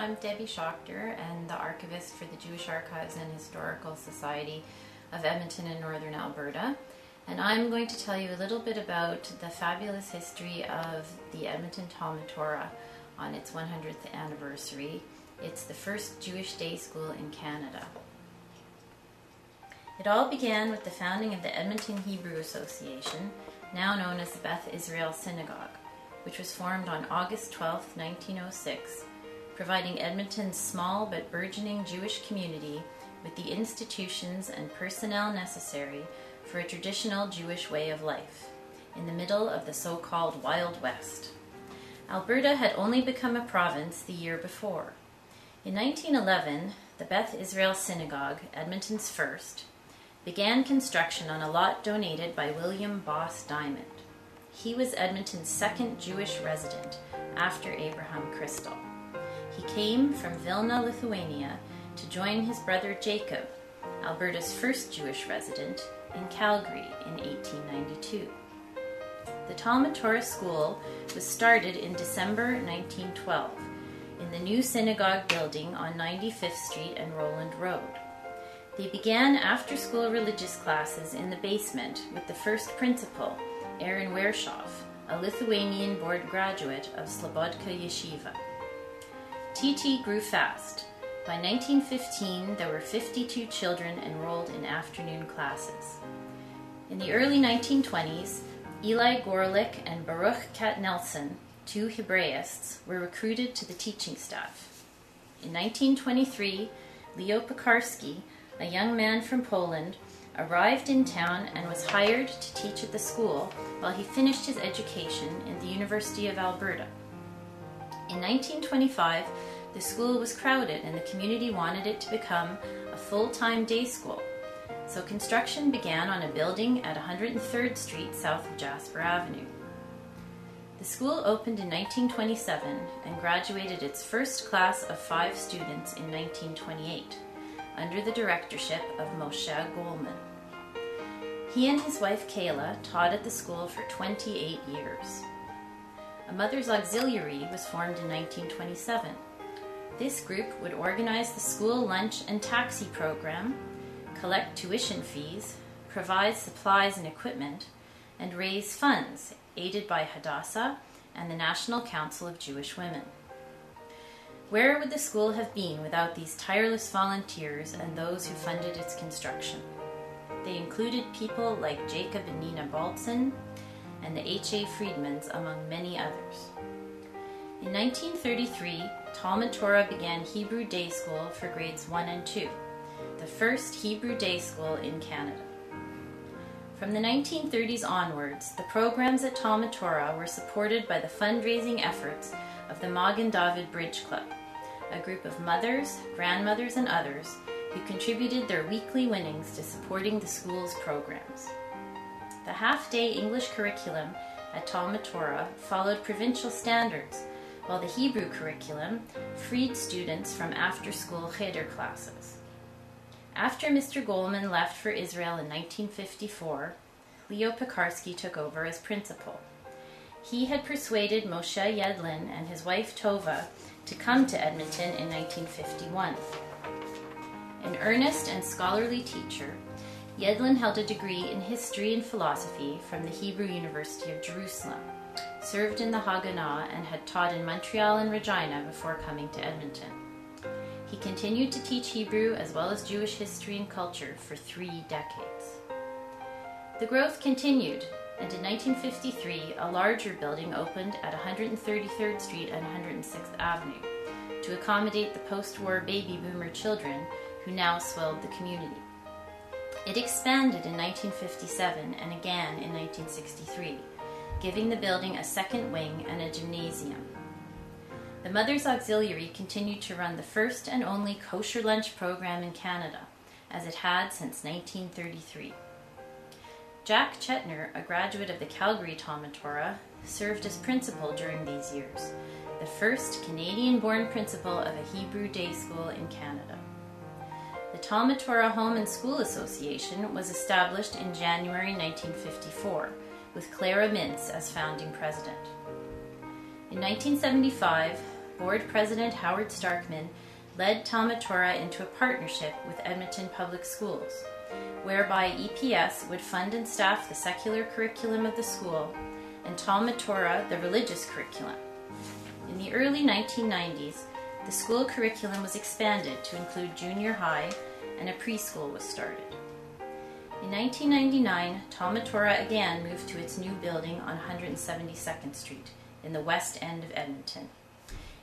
I'm Debby Shoctor and the archivist for the Jewish Archives and Historical Society of Edmonton in Northern Alberta. And I'm going to tell you a little bit about the fabulous history of the Edmonton Talmud Torah on its 100th anniversary. It's the first Jewish day school in Canada. It all began with the founding of the Edmonton Hebrew Association, now known as the Beth Israel Synagogue, which was formed on August 12, 1906, providing Edmonton's small but burgeoning Jewish community with the institutions and personnel necessary for a traditional Jewish way of life, in the middle of the so-called Wild West. Alberta had only become a province the year before. In 1911, the Beth Israel Synagogue, Edmonton's first, began construction on a lot donated by William Boss Diamond. He was Edmonton's second Jewish resident after Abraham Crystal. He came from Vilna, Lithuania, to join his brother Jacob, Alberta's first Jewish resident, in Calgary in 1892. The Talmud Torah School was started in December 1912 in the new synagogue building on 95th Street and Roland Road. They began after-school religious classes in the basement with the first principal, Aaron Wershoff, a Lithuanian-born graduate of Slobodka Yeshiva. TT grew fast. By 1915, there were 52 children enrolled in afternoon classes. In the early 1920s, Eli Gorlick and Baruch Katnelson, two Hebraists, were recruited to the teaching staff. In 1923, Leo Pekarski, a young man from Poland, arrived in town and was hired to teach at the school while he finished his education in the University of Alberta. In 1925, the school was crowded and the community wanted it to become a full-time day school. So construction began on a building at 103rd Street south of Jasper Avenue. The school opened in 1927 and graduated its first class of 5 students in 1928 under the directorship of Moshe Goldman. He and his wife Kayla taught at the school for 28 years. A Mother's Auxiliary was formed in 1927. This group would organize the school lunch and taxi program, collect tuition fees, provide supplies and equipment, and raise funds aided by Hadassah and the National Council of Jewish Women. Where would the school have been without these tireless volunteers and those who funded its construction? They included people like Jacob and Nina Baltzan and the H.A. Friedmans, among many others. In 1933, Talmud Torah began Hebrew Day School for grades 1 and 2, the first Hebrew day school in Canada. From the 1930s onwards, the programs at Talmud Torah were supported by the fundraising efforts of the Magen David Bridge Club, a group of mothers, grandmothers, and others who contributed their weekly winnings to supporting the school's programs. The half-day English curriculum at Talmud Torah followed provincial standards, while the Hebrew curriculum freed students from after-school cheder classes. After Mr. Goldman left for Israel in 1954, Leo Pekarski took over as principal. He had persuaded Moshe Yedlin and his wife Tova to come to Edmonton in 1951. An earnest and scholarly teacher, Yedlin held a degree in history and philosophy from the Hebrew University of Jerusalem, served in the Haganah, and had taught in Montreal and Regina before coming to Edmonton. He continued to teach Hebrew as well as Jewish history and culture for 3 decades. The growth continued, and in 1953, a larger building opened at 133rd Street and 106th Avenue to accommodate the post-war baby boomer children who now swelled the community. It expanded in 1957 and again in 1963, giving the building a second wing and a gymnasium. The Mother's Auxiliary continued to run the first and only kosher lunch program in Canada, as it had since 1933. Jack Chetner, a graduate of the Calgary Talmud Torah, served as principal during these years, the first Canadian-born principal of a Hebrew day school in Canada. The Talmud Torah Home and School Association was established in January 1954, with Clara Mintz as founding president. In 1975, board president Howard Starkman led Talmud Torah into a partnership with Edmonton Public Schools, whereby EPS would fund and staff the secular curriculum of the school and Talmud Torah the religious curriculum. In the early 1990s, the school curriculum was expanded to include junior high, and a preschool was started. In 1999, Talmud Torah again moved to its new building on 172nd Street in the west end of Edmonton.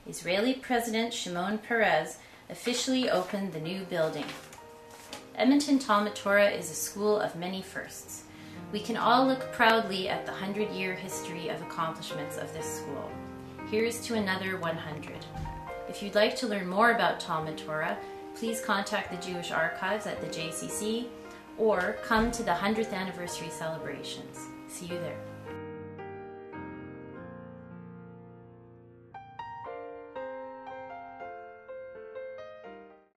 Israeli President Shimon Peres officially opened the new building. Edmonton Talmud Torah is a school of many firsts. We can all look proudly at the 100-year history of accomplishments of this school. Here's to another 100. If you'd like to learn more about Talmud Torah, please contact the Jewish Archives at the JCC or come to the 100th anniversary celebrations. See you there.